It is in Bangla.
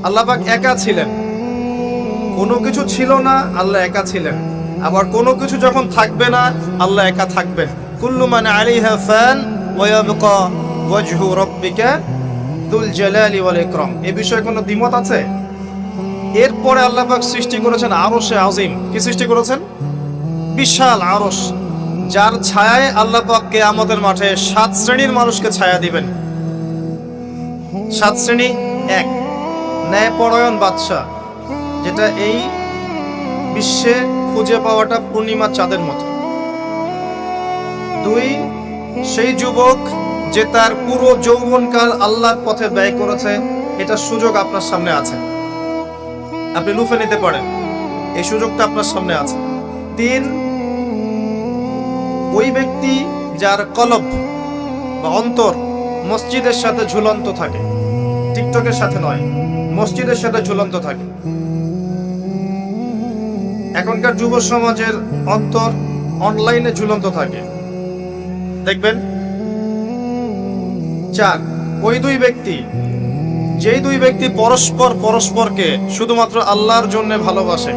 আল্লাহ পাক একা ছিলেন, কোনো কিছু ছিল না, আল্লাহ একা ছিলেন। আবার কোনো কিছু যখন থাকবে না, আল্লাহ একা থাকবেন। কুল্লু মান আলাইহা ফান ওয়া ইয়াবকা ওয়াজহু রাব্বিকা যুল জালালি ওয়াল ইকরাম। এই বিষয়ে কোনো দ্বিমত আছে? এরপরে আল্লাহ পাক সৃষ্টি করেছেন আরশে আজিম। কি সৃষ্টি করেছেন? বিশাল আরশ, যার ছায়ায় আল্লাহ পাক কিয়ামতের মাঠে 7 শ্রেণীর মানুষকে ছায়া দিবেন। 7 শ্রেণী: 1, ন্যায়পরায়ণ বাদশা, যেটা এই বিশ্বে খুঁজে পাওয়াটা পূর্ণিমা চাঁদের মতো। 2, সেই যুবক যে তার পুরো যৌবনকাল আল্লাহর পথে ব্যয় করেছে, এটা সুযোগ আপনার সামনে আছে, আপনি লুফে নিতে পারেন, এই সুযোগটা আপনার সামনে আছে। 3, ওই ব্যক্তি যার কলব বা অন্তর মসজিদের সাথে ঝুলন্ত থাকে, টিকটকের সাথে নয়, মসজিদের সাথে ঝুলন্ত থাকে। এখনকার যুব সমাজের অন্তর অনলাইনে ঝুলন্ত থাকে, দেখবেন। 4, ওই দুই ব্যক্তি, যেই দুই ব্যক্তি পরস্পরকে শুধুমাত্র আল্লাহর জন্য ভালোবাসে,